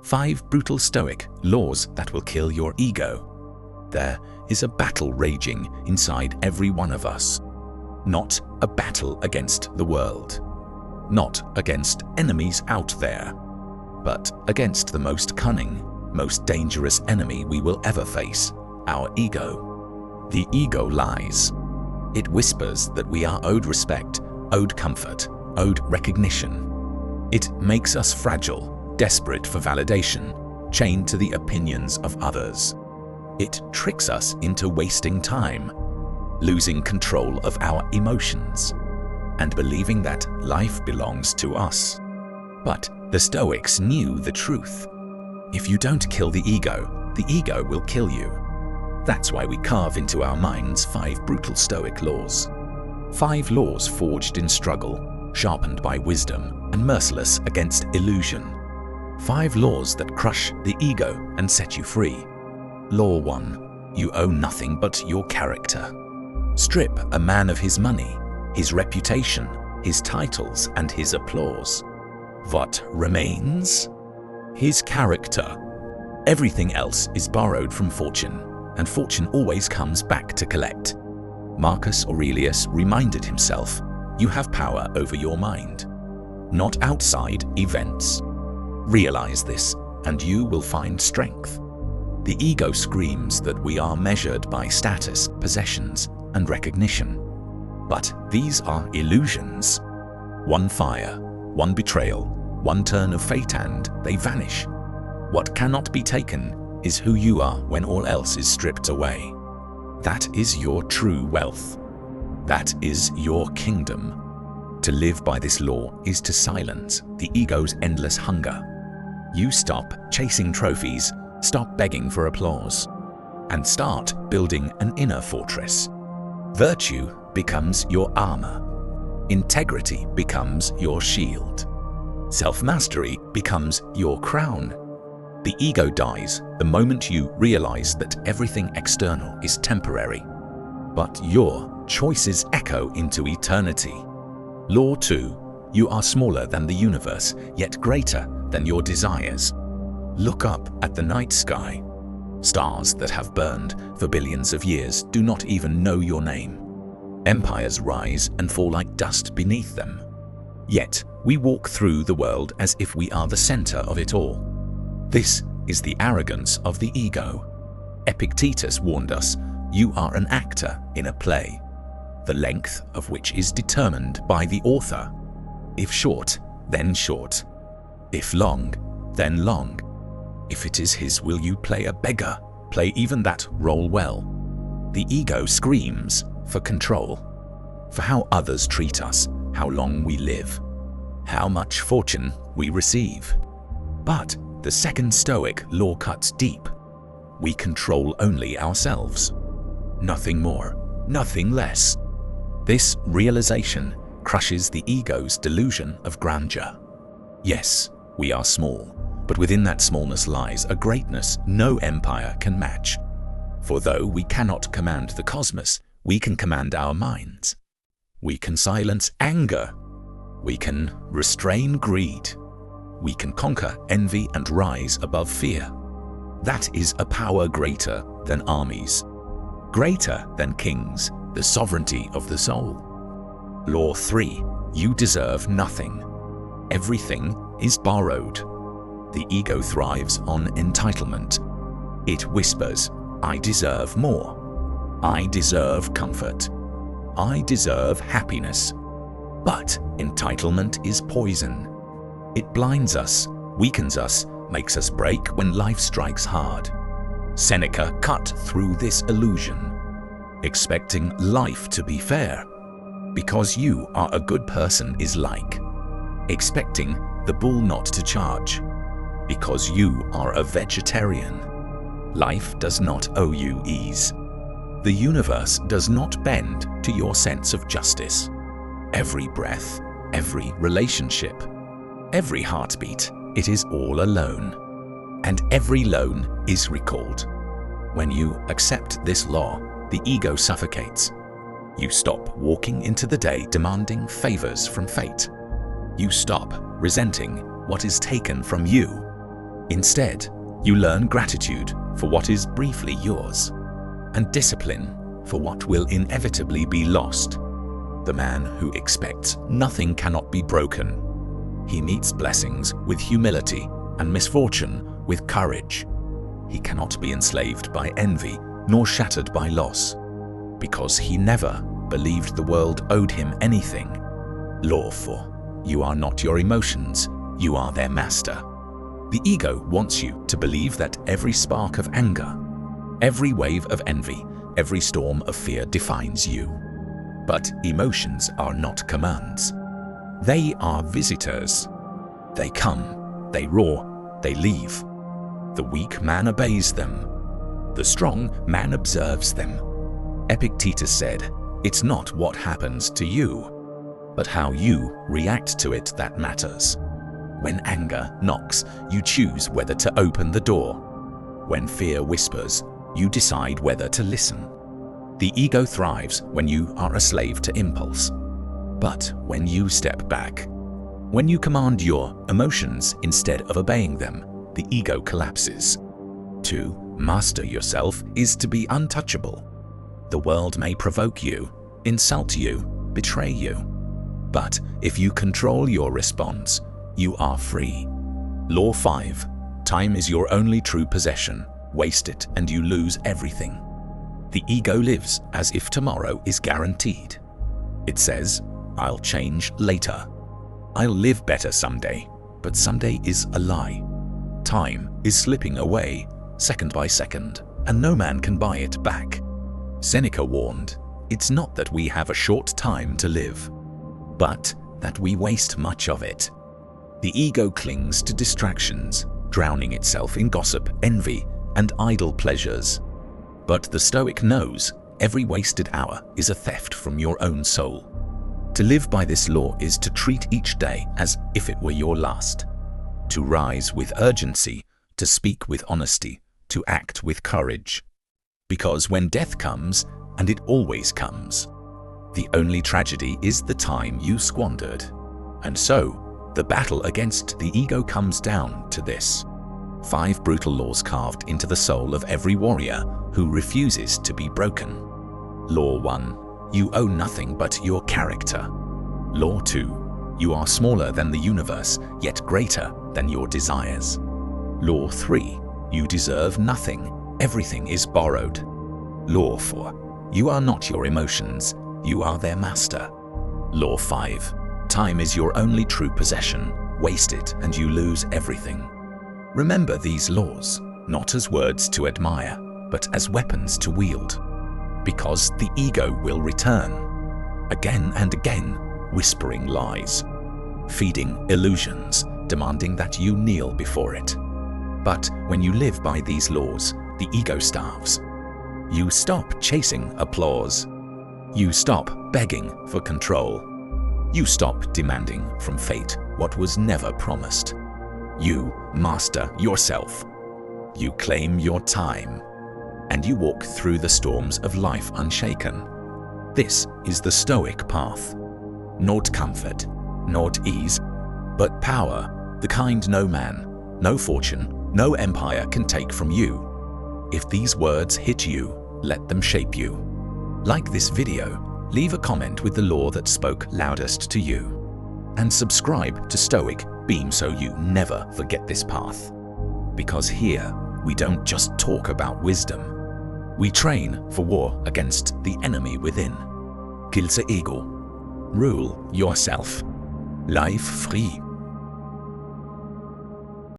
5 brutal Stoic laws that will kill your ego. There is a battle raging inside every one of us. Not a battle against the world. Not against enemies out there. But against the most cunning, most dangerous enemy we will ever face, our ego. The ego lies. It whispers that we are owed respect, owed comfort, owed recognition. It makes us fragile, desperate for validation, chained to the opinions of others. It tricks us into wasting time, losing control of our emotions, and believing that life belongs to us. But the Stoics knew the truth. If you don't kill the ego will kill you. That's why we carve into our minds 5 brutal Stoic laws. 5 laws forged in struggle, sharpened by wisdom, and merciless against illusion. 5 laws that crush the ego and set you free. Law 1. You owe nothing but your character. Strip a man of his money, his reputation, his titles, and his applause. What remains? His character. Everything else is borrowed from fortune, and fortune always comes back to collect. Marcus Aurelius reminded himself, you have power over your mind, not outside events. Realize this, and you will find strength. The ego screams that we are measured by status, possessions, and recognition. But these are illusions. One fire, one betrayal, one turn of fate, and they vanish. What cannot be taken is who you are when all else is stripped away. That is your true wealth. That is your kingdom. To live by this law is to silence the ego's endless hunger. You stop chasing trophies, stop begging for applause, and start building an inner fortress. Virtue becomes your armor. Integrity becomes your shield. Self-mastery becomes your crown. The ego dies the moment you realize that everything external is temporary, but your choices echo into eternity. Law 2. You are smaller than the universe, yet greater than your desires. Look up at the night sky. Stars that have burned for billions of years do not even know your name. Empires rise and fall like dust beneath them. Yet we walk through the world as if we are the center of it all. This is the arrogance of the ego. Epictetus warned us, you are an actor in a play, the length of which is determined by the author. If short, then short. If long, then long. If it is his will you play a beggar, play even that role well. The ego screams for control, for how others treat us, how long we live, how much fortune we receive. But the second Stoic law cuts deep. We control only ourselves. Nothing more, nothing less. This realization crushes the ego's delusion of grandeur. Yes, we are small, but within that smallness lies a greatness no empire can match. For though we cannot command the cosmos, we can command our minds. We can silence anger. We can restrain greed. We can conquer envy and rise above fear. That is a power greater than armies, greater than kings, the sovereignty of the soul. Law 3. You deserve nothing. Everything is borrowed. The ego thrives on entitlement. It whispers, I deserve more. I deserve comfort. I deserve happiness. But entitlement is poison. It blinds us, weakens us, makes us break when life strikes hard. Seneca cut through this illusion, expecting life to be fair, because you are a good person is like expecting the bull not to charge, because you are a vegetarian. Life does not owe you ease. The universe does not bend to your sense of justice. Every breath, every relationship, every heartbeat, it is all a loan. And every loan is recalled. When you accept this law, the ego suffocates. You stop walking into the day demanding favors from fate. You stop resenting what is taken from you. Instead, you learn gratitude for what is briefly yours, and discipline for what will inevitably be lost. The man who expects nothing cannot be broken. He meets blessings with humility and misfortune with courage. He cannot be enslaved by envy nor shattered by loss, because he never believed the world owed him anything. Law 4. You are not your emotions, you are their master. The ego wants you to believe that every spark of anger, every wave of envy, every storm of fear defines you. But emotions are not commands. They are visitors. They come, they roar, they leave. The weak man obeys them. The strong man observes them. Epictetus said, "It's not what happens to you, but how you react to it that matters." When anger knocks, you choose whether to open the door. When fear whispers, you decide whether to listen. The ego thrives when you are a slave to impulse. But when you step back, when you command your emotions instead of obeying them, the ego collapses. To master yourself is to be untouchable. The world may provoke you, insult you, betray you. But if you control your response, you are free. Law 5. Time is your only true possession. Waste it and you lose everything. The ego lives as if tomorrow is guaranteed. It says, "I'll change later. I'll live better someday," but someday is a lie. Time is slipping away, second by second, and no man can buy it back. Seneca warned, "It's not that we have a short time to live, but that we waste much of it." The ego clings to distractions, drowning itself in gossip, envy, and idle pleasures. But the Stoic knows every wasted hour is a theft from your own soul. To live by this law is to treat each day as if it were your last, to rise with urgency, to speak with honesty, to act with courage. Because when death comes, and it always comes, the only tragedy is the time you squandered. And so, the battle against the ego comes down to this: 5 brutal laws carved into the soul of every warrior who refuses to be broken. Law 1. You owe nothing but your character. Law 2. You are smaller than the universe, yet greater than your desires. Law 3. You deserve nothing. Everything is borrowed. Law 4. You are not your emotions. You are their master. Law 5. Time is your only true possession. Waste it and you lose everything. Remember these laws, not as words to admire, but as weapons to wield. Because the ego will return, again and again, whispering lies, feeding illusions, demanding that you kneel before it. But when you live by these laws, the ego starves. You stop chasing applause. You stop begging for control. You stop demanding from fate what was never promised. You master yourself. You claim your time. And you walk through the storms of life unshaken. This is the Stoic path. Not comfort, not ease, but power, the kind no man, no fortune, no empire can take from you. If these words hit you, let them shape you. Like this video, leave a comment with the law that spoke loudest to you. And subscribe to Stoic Beam so you never forget this path. Because here, we don't just talk about wisdom. We train for war against the enemy within. Kill the ego. Rule yourself. Life free.